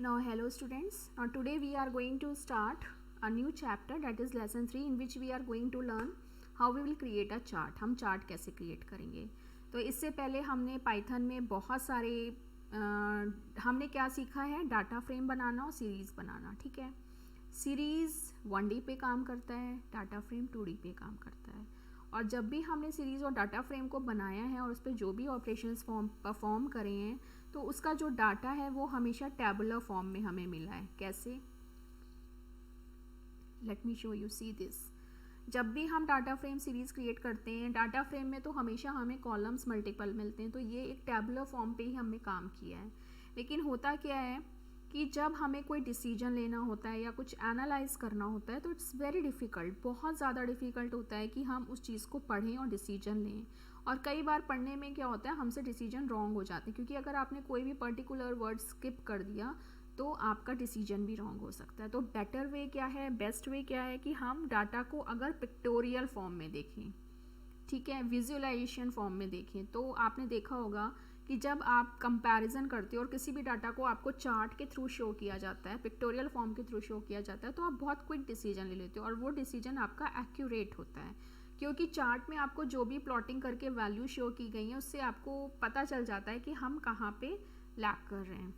Now hello students, now today we are going to start a new chapter, that is lesson 3, in which we are going to learn how we will create a chart. हम chart कैसे create करेंगे. तो इससे पहले हमने Python में बहुत सारे हमने क्या सीखा है, डाटा फ्रेम बनाना और सीरीज़ बनाना. ठीक है, सीरीज़ 1D पे काम करता है, डाटा फ्रेम 2D पे काम करता है. और जब भी हमने सीरीज़ और डाटा फ्रेम को बनाया है और उस पर जो भी ऑपरेशंस परफॉर्म करे हैं, तो उसका जो डाटा है वो हमेशा टैबुलर फॉर्म में हमें मिला है. कैसे, let me show you. See this, जब भी हम डाटा फ्रेम सीरीज़ क्रिएट करते हैं, डाटा फ्रेम में तो हमेशा हमें कॉलम्स मल्टीपल मिलते हैं, तो ये एक टैबुलर फॉर्म पे ही हमने काम किया है. लेकिन होता क्या है कि जब हमें कोई डिसीजन लेना होता है या कुछ एनालाइज करना होता है, तो इट्स वेरी डिफ़िकल्ट, बहुत ज़्यादा डिफ़िकल्ट होता है कि हम उस चीज़ को पढ़ें और डिसीजन लें. और कई बार पढ़ने में क्या होता है, हमसे डिसीजन रॉन्ग हो जाते हैं, क्योंकि अगर आपने कोई भी पर्टिकुलर वर्ड स्किप कर दिया तो आपका डिसीजन भी रॉन्ग हो सकता है. तो बेटर वे क्या है, बेस्ट वे क्या है कि हम डाटा को अगर पिक्टोरियल फॉर्म में देखें, ठीक है, विजुअलाइजेशन फॉर्म में देखें. तो आपने देखा होगा कि जब आप कंपैरिजन करते हो और किसी भी डाटा को आपको चार्ट के थ्रू शो किया जाता है, पिक्टोरियल फॉर्म के थ्रू शो किया जाता है, तो आप बहुत क्विक डिसीजन ले लेते हो और वो डिसीजन आपका एक्यूरेट होता है, क्योंकि चार्ट में आपको जो भी प्लॉटिंग करके वैल्यू शो की गई है उससे आपको पता चल जाता है कि हम कहाँ पे लैग कर रहे हैं.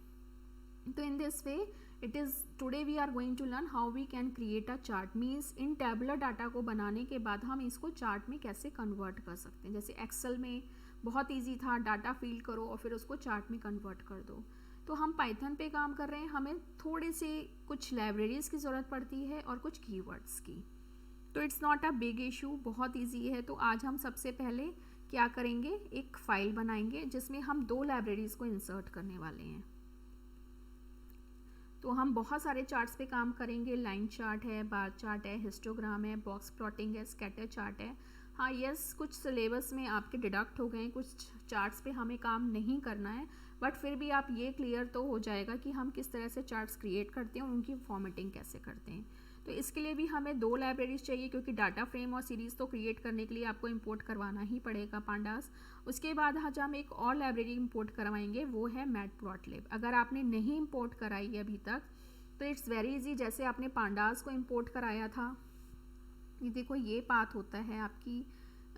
तो in this way it is today we are going to learn how we can create a chart. Means इन टैबुलर डाटा को बनाने के बाद हम इसको चार्ट में कैसे कन्वर्ट कर सकते हैं. जैसे एक्सेल में बहुत इजी था, डाटा फील करो और फिर उसको चार्ट में कन्वर्ट कर दो. तो हम पाइथन पे काम कर रहे हैं, हमें थोड़े से कुछ लाइब्रेरीज़ की ज़रूरत पड़ती है और कुछ कीवर्ड्स की. तो it's not a big issue, बहुत इजी है. तो आज हम सबसे पहले क्या करेंगे, एक फ़ाइल बनाएंगे जिसमें हम 2 लाइब्रेरीज़ को इंसर्ट करने वाले हैं. तो हम बहुत सारे चार्ट्स पे काम करेंगे. लाइन चार्ट है, बार चार्ट है, हिस्टोग्राम है, बॉक्स प्लॉटिंग है, स्कैटर चार्ट है. हाँ यस, कुछ सिलेबस में आपके डिडक्ट हो गए हैं, कुछ चार्ट्स पे हमें काम नहीं करना है, बट फिर भी आप ये क्लियर तो हो जाएगा कि हम किस तरह से चार्ट्स क्रिएट करते हैं और उनकी फॉर्मेटिंग कैसे करते हैं. तो इसके लिए भी हमें 2 लाइब्रेरीज चाहिए, क्योंकि डाटा फ्रेम और सीरीज़ तो क्रिएट करने के लिए आपको इंपोर्ट करवाना ही पड़ेगा पांडास. उसके बाद आज हम एक और लाइब्रेरी इंपोर्ट करवाएंगे, वो है मैटप्लॉटलिब. अगर आपने नहीं इंपोर्ट कराई है अभी तक तो इट्स वेरी इजी. जैसे आपने पांडास को इंपोर्ट कराया था, ये देखो ये पाथ होता है आपकी,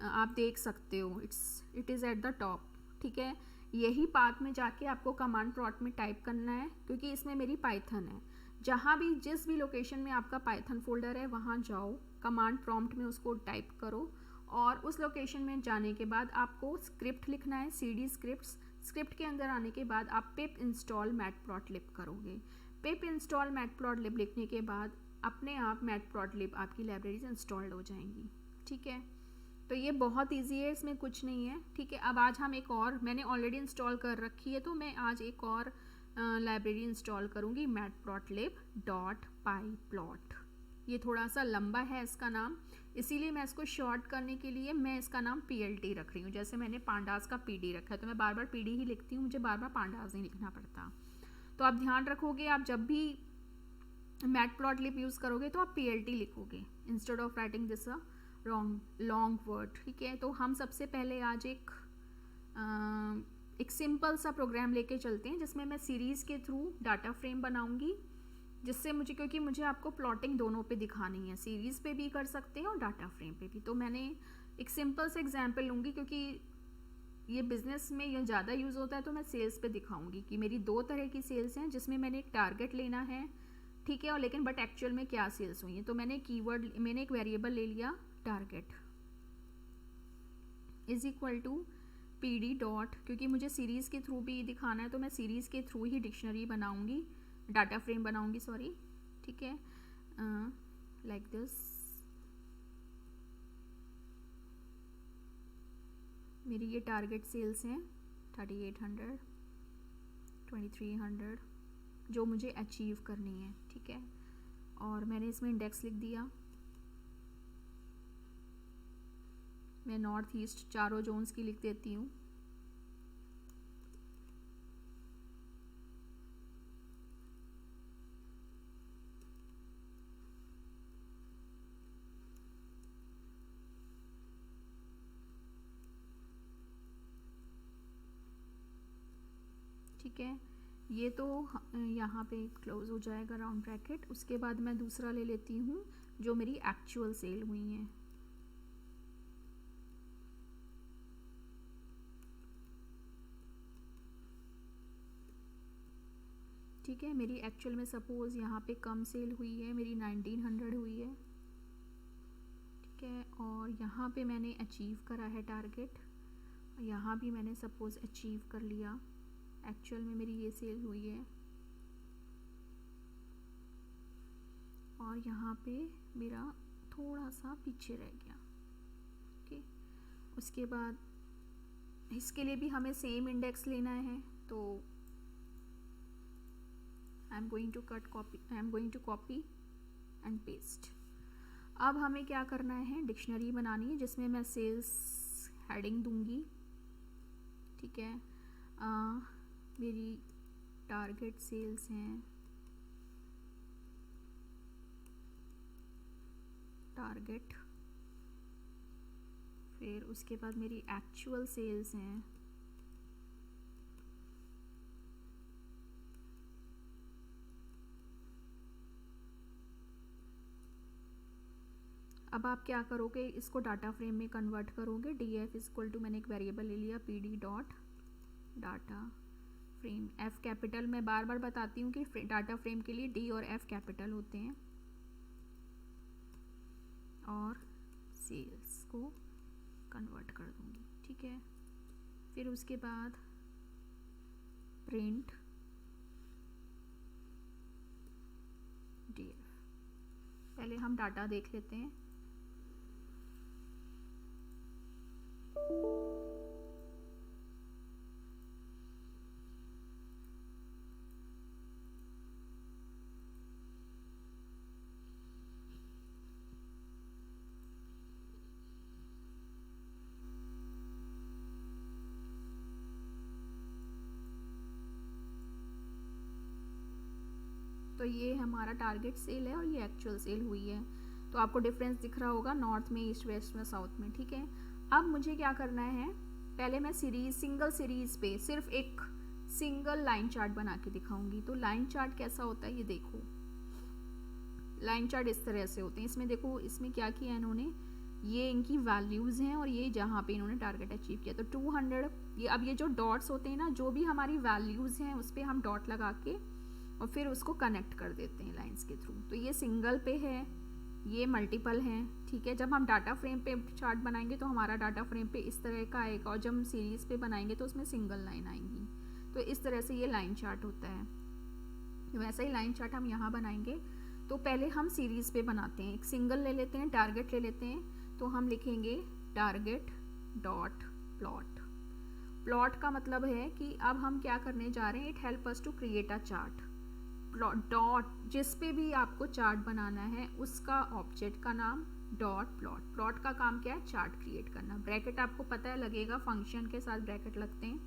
आप देख सकते हो, it is at the top. ठीक है, यही पाथ में जाके आपको कमांड प्रॉम्प्ट में टाइप करना है, क्योंकि इसमें मेरी पाइथन है. जहाँ भी जिस भी लोकेशन में आपका पाइथन फोल्डर है वहाँ जाओ, कमांड प्रॉम्प्ट में उसको टाइप करो और उस लोकेशन में जाने के बाद आपको स्क्रिप्ट लिखना है, cd स्क्रिप्ट्स. स्क्रिप्ट के अंदर आने के बाद आप पिप इंस्टॉल मैटप्लॉटलिब करोगे. पिप इंस्टॉल मैटप्लॉटलिब लिखने के बाद अपने आप मैटप्लॉटलिब आपकी लाइब्रेरीज इंस्टॉल्ड हो जाएंगी. ठीक है, तो ये बहुत इजी है, इसमें कुछ नहीं है. ठीक है, अब आज हम एक और, मैंने ऑलरेडी इंस्टॉल कर रखी है, तो मैं आज एक और लाइब्रेरी इंस्टॉल करूँगी, matplotlib.pyplot. ये थोड़ा सा लंबा है इसका नाम, इसीलिए मैं इसको शॉर्ट करने के लिए मैं इसका नाम PLT रख रही हूँ. जैसे मैंने पांडास का PD रखा है, तो मैं बार बार PD ही लिखती हूँ, मुझे बार बार पांडास नहीं लिखना पड़ता. तो आप ध्यान रखोगे, आप जब भी मैटप्लॉटलिब यूज़ करोगे तो आप PLT लिखोगे instead of writing this a long word. ठीक है, तो हम सबसे पहले आज एक सिंपल सा प्रोग्राम लेके चलते हैं, जिसमें मैं सीरीज़ के थ्रू डाटा फ्रेम बनाऊंगी, जिससे मुझे, क्योंकि मुझे आपको प्लॉटिंग दोनों पे दिखानी है, सीरीज़ पे भी कर सकते हैं और डाटा फ्रेम पे भी. तो मैंने एक सिंपल से एग्जांपल लूँगी, क्योंकि ये बिज़नेस में ये ज़्यादा यूज़ होता है, तो मैं सेल्स पे दिखाऊंगी कि मेरी 2 तरह की सेल्स हैं, जिसमें मैंने एक टारगेट लेना है. ठीक है, और लेकिन बट एक्चुअल में क्या सेल्स हुई है. तो मैंने मैंने एक वेरिएबल ले लिया, target is equal to PD dot, क्योंकि मुझे सीरीज़ के थ्रू भी दिखाना है, तो मैं सीरीज़ के थ्रू ही डिक्शनरी बनाऊंगी, डाटा फ्रेम बनाऊंगी, सॉरी. ठीक है, लाइक दिस. मेरी ये टारगेट सेल्स हैं 3800, 2300, जो मुझे अचीव करनी है. ठीक है, और मैंने इसमें इंडेक्स लिख दिया. मैं नॉर्थ ईस्ट चारों जोन्स की लिख देती हूँ. ठीक है, ये तो यहाँ पे क्लोज हो जाएगा राउंड ब्रैकेट। उसके बाद मैं दूसरा ले लेती हूँ जो मेरी एक्चुअल सेल हुई है। ठीक है, मेरी एक्चुअल में सपोज़ यहाँ पे कम सेल हुई है, मेरी 1900 हुई है। ठीक है, और यहाँ पे मैंने अचीव करा है टारगेट, यहाँ भी मैंने सपोज़ अचीव कर लिया। एक्चुअल में मेरी ये सेल हुई है और यहाँ पे मेरा थोड़ा सा पीछे रह गया। ओके, उसके बाद इसके लिए भी हमें सेम इंडेक्स लेना है, तो I am going to copy and paste. अब हमें क्या करना है, डिक्शनरी बनानी है जिसमें मैं सेल्स हेडिंग दूंगी। ठीक है, मेरी टारगेट सेल्स हैं, टारगेट, फिर उसके बाद मेरी एक्चुअल सेल्स हैं, अब आप क्या करोगे, इसको डाटा फ्रेम में कन्वर्ट करोगे। df इक्वल टू, मैंने एक वेरिएबल ले लिया pd dot data frame, f capital, मैं बार बार बताती हूँ कि डाटा फ्रेम के लिए d और f कैपिटल होते हैं, और सेल्स को कन्वर्ट कर दूँगी। ठीक है, फिर उसके बाद प्रिंट df। पहले हम डाटा देख लेते हैं। तो ये हमारा टारगेट सेल है और ये एक्चुअल सेल हुई है। तो आपको डिफरेंस दिख रहा होगा नॉर्थ में, ईस्ट वेस्ट में, साउथ में। ठीक है, अब मुझे क्या करना है, पहले मैं सिंगल सीरीज पे सिर्फ एक सिंगल लाइन चार्ट बना के दिखाऊंगी। तो लाइन चार्ट कैसा होता है ये देखो, लाइन चार्ट इस तरह से होते हैं। इसमें देखो, इसमें क्या किया इन्होंने, ये इनकी वैल्यूज़ हैं और ये जहाँ पे इन्होंने टारगेट अचीव किया। तो 200, ये अब ये जो डॉट्स होते हैं ना, जो भी हमारी वैल्यूज़ हैं उस पर हम डॉट लगा के और फिर उसको कनेक्ट कर देते हैं लाइंस के थ्रू। तो ये सिंगल पे है, ये मल्टीपल हैं। ठीक है, जब हम डाटा फ्रेम पे चार्ट बनाएंगे तो हमारा डाटा फ्रेम पे इस तरह का आएगा, और जब हम सीरीज़ पे बनाएंगे तो उसमें सिंगल लाइन आएंगी। तो इस तरह से ये लाइन चार्ट होता है। वैसा ही लाइन चार्ट हम यहाँ बनाएंगे। तो पहले हम सीरीज़ पे बनाते हैं, एक सिंगल ले लेते हैं, टारगेट ले लेते हैं। तो हम लिखेंगे टारगेट डॉट प्लॉट। प्लॉट का मतलब है कि अब हम क्या करने जा रहे हैं, it help us to create a chart. Dot, जिस पे भी आपको चार्ट बनाना है उसका ऑब्जेक्ट का नाम डॉट प्लॉट। प्लॉट का काम क्या है, चार्ट क्रिएट करना। ब्रैकेट आपको पता है लगेगा, फंक्शन के साथ ब्रैकेट लगते हैं।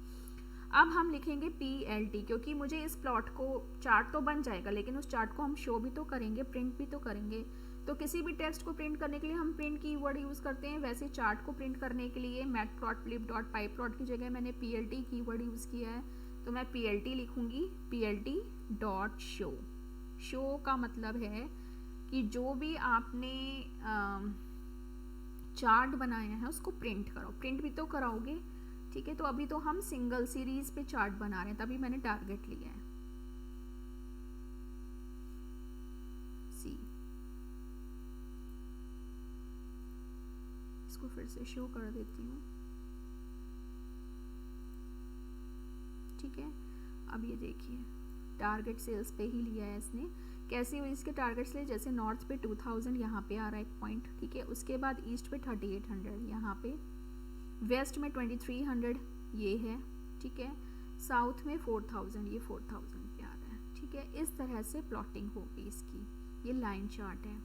अब हम लिखेंगे PLT, क्योंकि मुझे इस प्लॉट को, चार्ट तो बन जाएगा लेकिन उस चार्ट को हम शो भी तो करेंगे, प्रिंट भी तो करेंगे। तो किसी भी टेक्स्ट को प्रिंट करने के लिए हम प्रिंट कीवर्ड यूज़ करते हैं, वैसे चार्ट को प्रिंट करने के लिए matplotlib.pyplot की जगह मैंने PLT कीवर्ड यूज़ किया है। तो मैं PLT लिखूँगी, PLT डॉट शो। शो का मतलब है कि जो भी आपने चार्ट बनाया है उसको प्रिंट करो, प्रिंट भी तो कराओगे। ठीक है, तो अभी तो हम सिंगल सीरीज पे चार्ट बना रहे हैं, तभी मैंने टारगेट लिया है। सी, इसको फिर से शो कर देती हूँ। ठीक है, अब ये देखिए टारगेट सेल्स पे ही लिया है इसने। कैसे हुई इसके टारगेट्स लिए, जैसे नॉर्थ पे 2000 यहाँ पे आ रहा है एक पॉइंट। ठीक है, उसके बाद ईस्ट पे 3800 यहाँ पे, वेस्ट में 2300 ये है। ठीक है, साउथ में 4000, ये 4000 पे आ रहा है। ठीक है, इस तरह से प्लॉटिंग होगी इसकी। ये लाइन चार्ट है।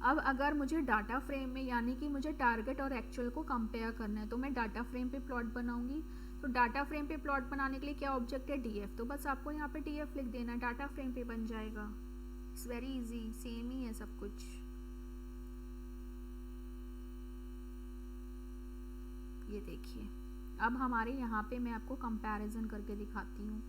अब अगर मुझे डाटा फ्रेम में, यानी कि मुझे टारगेट और एक्चुअल को कंपेयर करना है, तो मैं डाटा फ्रेम पे प्लॉट बनाऊंगी। तो डाटा फ्रेम पे प्लॉट बनाने के लिए क्या ऑब्जेक्ट है, DF। तो बस आपको यहाँ पे DF लिख देना, डाटा फ्रेम पे बन जाएगा। इट्स वेरी इजी, सेम ही है सब कुछ। ये देखिए, अब हमारे यहाँ पे मैं आपको कंपैरिजन करके दिखाती हूँ।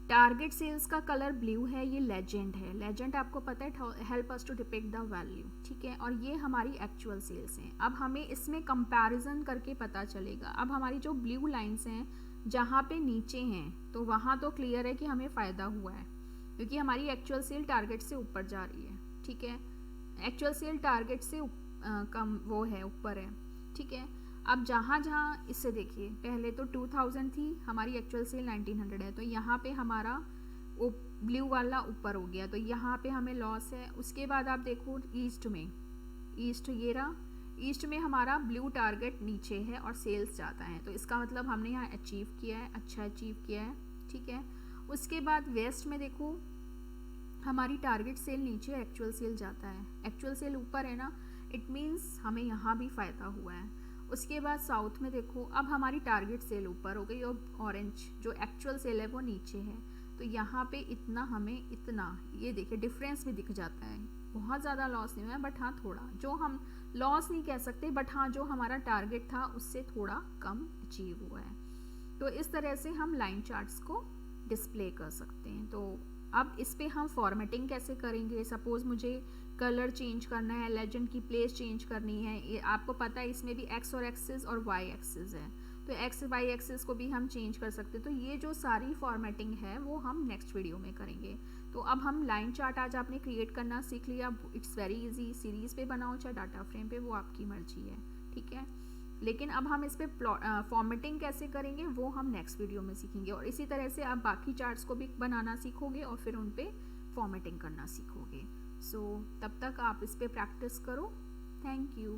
टारगेट सेल्स का कलर ब्लू है, ये लेजेंड है। लेजेंड आपको पता है help us to depict the value, ठीक है। और ये हमारी एक्चुअल सेल्स हैं। अब हमें इसमें कंपैरिजन करके पता चलेगा। अब हमारी जो ब्लू लाइंस हैं जहाँ पे नीचे हैं तो वहाँ तो क्लियर है कि हमें फ़ायदा हुआ है क्योंकि हमारी एक्चुअल सेल टारगेट से ऊपर जा रही है, ठीक है। एक्चुअल सेल टारगेट से कम वो है, ऊपर है, ठीक है। अब जहाँ जहाँ इससे देखिए, पहले तो 2000 थी, हमारी एक्चुअल सेल 1900 है, तो यहाँ पे हमारा ब्लू वाला ऊपर हो गया, तो यहाँ पे हमें लॉस है। उसके बाद आप देखो ईस्ट में, ईस्ट ये रहा, ईस्ट में हमारा ब्लू टारगेट नीचे है और सेल्स जाता है, तो इसका मतलब हमने यहाँ अचीव किया है, अच्छा अचीव किया है, ठीक है। उसके बाद वेस्ट में देखो हमारी टारगेट सेल नीचे, एक्चुअल सेल जाता है, एक्चुअल सेल ऊपर है ना, इट मीन्स हमें यहाँ भी फ़ायदा हुआ है। उसके बाद साउथ में देखो, अब हमारी टारगेट सेल ऊपर हो गई और ऑरेंज जो एक्चुअल सेल है वो नीचे है, तो यहाँ पे इतना हमें इतना, ये देखिए डिफरेंस भी दिख जाता है। बहुत ज़्यादा लॉस नहीं हुआ है, बट हाँ थोड़ा, जो हम लॉस नहीं कह सकते, बट हाँ जो हमारा टारगेट था उससे थोड़ा कम अचीव हुआ है। तो इस तरह से हम लाइन चार्ट्स को डिस्प्ले कर सकते हैं। तो अब इस पे हम फॉर्मेटिंग कैसे करेंगे। सपोज़ मुझे कलर चेंज करना है, लेजेंड की प्लेस चेंज करनी है, ये आपको पता है इसमें भी एक्स और एक्सिस और वाई एक्सिस है, तो एक्स वाई एक्सिस को भी हम चेंज कर सकते हैं। तो ये जो सारी फॉर्मेटिंग है वो हम नेक्स्ट वीडियो में करेंगे। तो अब हम लाइन चार्ट आज आपने क्रिएट करना सीख लिया, इट्स वेरी इजी। सीरीज़ पे बनाओ चाहे डाटा फ्रेम पे, वो आपकी मर्जी है, ठीक है। लेकिन अब हम इस पर फॉर्मेटिंग कैसे करेंगे वो हम नेक्स्ट वीडियो में सीखेंगे, और इसी तरह से आप बाकी चार्ट्स को भी बनाना सीखोगे और फिर उन पर फॉर्मेटिंग करना सीखोगे। सो तब तक आप इस पर प्रैक्टिस करो। Thank you.